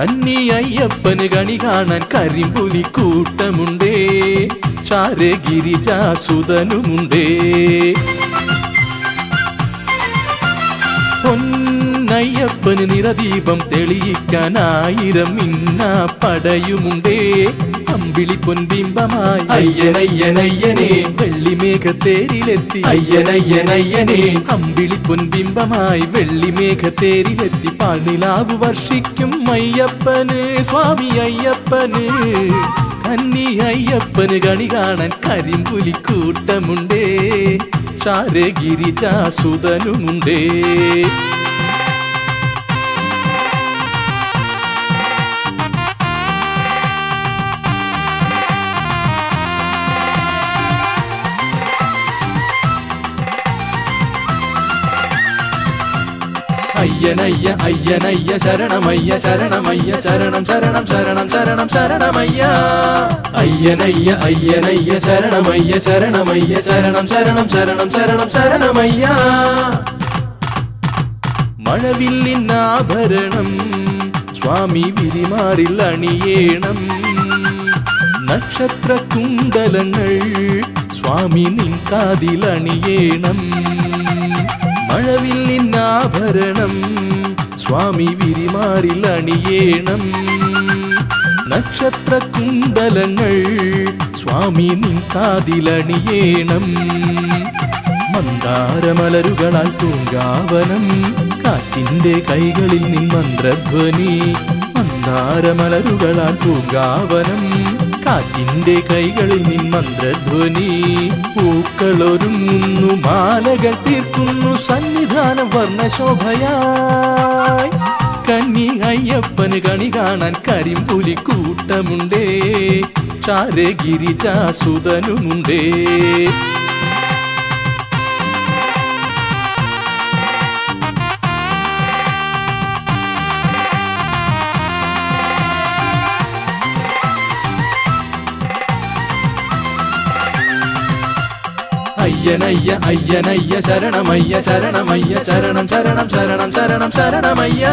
കന്നി അയ്യപ്പന് കണി കാണാൻ കരിമ്പുലി കൂട്ടമുണ്ടേ, ചാരെ ഗിരിജാസുതനുമുണ്ടേ. പൊന്നയ്യപ്പന് നിറദീപം തെളിയിക്കാൻ 1000 മിന്ന പടയുമുണ്ടേ, അമ്പിളി പൊൻബിംബമായി അയ്യനയ്യനയ്യനേ വെള്ളിമേഘത്തേരിലെത്തി. അയ്യനയ്യനയ്യനേ അമ്പിളി പൊൻബിംബമായി വെള്ളിമേഘത്തേരിലെത്തി. പാൽനിലാവ് വർഷിക്കും അയ്യപ്പന്, സ്വാമി അയ്യപ്പന്. കന്നി അയ്യപ്പന് കണി കാണാൻ കരിമ്പുലി കൂട്ടമുണ്ടേ, ചാരെ ഗിരിജാസുതനുമുണ്ടേ. അയ്യനയ്യ അയ്യനയ്യ ശരണമയ്യ ശരണമയ്യ ശരണം ശരണം ശരണം ശരണം ശരണമയ്യ. അയ്യനയ്യ അയ്യനയ്യ ശരണമയ്യ ശരണമയ്യ ശരണം ശരണം ശരണം ശരണം ശരണമയ്യ. മഴവില്ലിനാഭരണം സ്വാമി വിരിമാറിൽ അണിയേണം, നക്ഷത്ര കുണ്ടലങ്ങൾ സ്വാമി നിൻ കാതിലണിയേണം. മഴവില്ലിനാഭരണം സ്വാമി വിരിമാറിൽ അണിയേണം, നക്ഷത്ര കുണ്ടലങ്ങൾ സ്വാമി നിൻ കാതിലണിയേണം. മന്ദാരമലരുകളാൽ പൂങ്കാവനം കാറ്റിന്റെ കൈകളിൽ നിൻ മന്ത്രധ്വനി. മന്ദാരമലരുകളാൽ പൂങ്കാവനം കാറ്റിന്റെ കൈകളിൽ നിൻ മന്ത്രധ്വനി. പൂക്കളൊരുങ്ങുന്നു, മാലകൾ തീർക്കുന്നു, സന്നിധാനം വർണ്ണശോഭയായി. കന്നി അയ്യപ്പന് കണി കാണാൻ കരിമ്പുലി കൂട്ടമുണ്ടേ, ചാരെ ഗിരിജാസുതനുമുണ്ടേ. അയ്യനയ്യ അയ്യനയ്യ ശരണമയ്യ ശരണമയ്യ ശരണം ശരണം ശരണം ശരണം ശരണമയ്യ.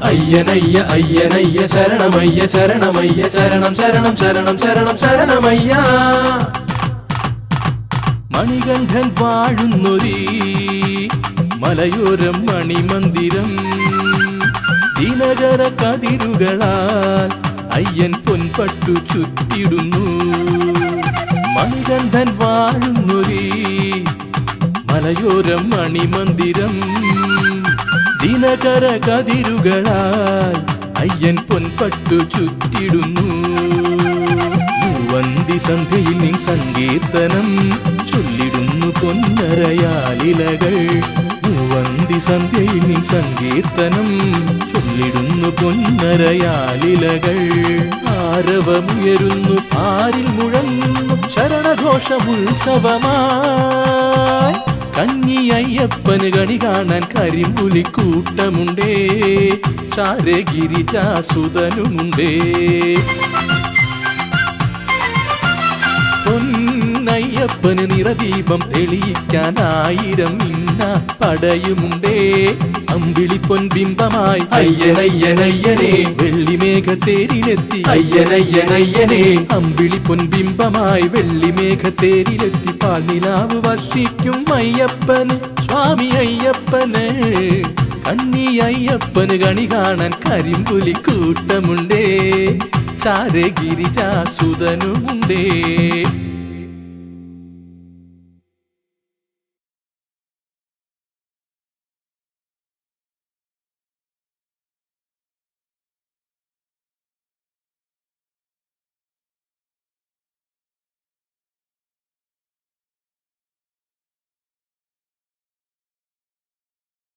അയ്യനയ്യ അയ്യനയ്യ ശരണമയ്യ ശരണമയ്യ ശരണം ശരണം ശരണം ശരണം ശരണമയ്യ. മണികണ്ഠൻ വാഴുന്നൊരീ മലയോരം മണിമന്ദിരം, ദിനകര കതിരുകളാൽ അയ്യൻ പൊൻപട്ടു ചുറ്റിടുന്നു. മണികണ്ഠൻ വാഴുന്നൊരീ മലയോരം മണിമന്ദിരം, ദിനകര കതിരുകളാൽ അയ്യൻ പൊൻപട്ടു ചുറ്റിടുന്നു. മൂവന്തി സന്ധ്യയിൽ നിൻ സങ്കീർത്തനം ചൊല്ലിടുന്നു പൊന്നരയാലിലകൾ. മൂവന്തി സന്ധ്യയിൽ നിൻ സങ്കീർത്തനം ചൊല്ലിടുന്നു പൊന്നരയാലിലകൾ. ആരവമുയരുന്നു, പാരിൽ മുഴങ്ങുന്നു ശരണഘോഷമുത്സവമായി. കന്നി അയ്യപ്പന് കണി കാണാൻ കരിമ്പുലി കൂട്ടമുണ്ടേ, ചാരെ ഗിരിജാസുതനുമുണ്ടേ. പൊന്നയ്യപ്പന് നിറദീപം തെളിയിക്കാൻ 1000 മിന്ന പടയുമുണ്ടേ, അമ്പിളി പൊൻബിംബമായി അയ്യനയ്യനയ്യനേ വെള്ളിമേഘത്തേരിലെത്തി. അയ്യനയ്യനയ്യനേ അമ്പിളി പൊൻബിംബമായി വെള്ളിമേഘത്തേരിലെത്തി. പാൽനിലാവ് വർഷിക്കും അയ്യപ്പന്, സ്വാമി അയ്യപ്പന്. കന്നി അയ്യപ്പന് കണി കാണാൻ കരിമ്പുലി കൂട്ടമുണ്ടേ, ചാരെ ഗിരിജാസുതനുമുണ്ടേ.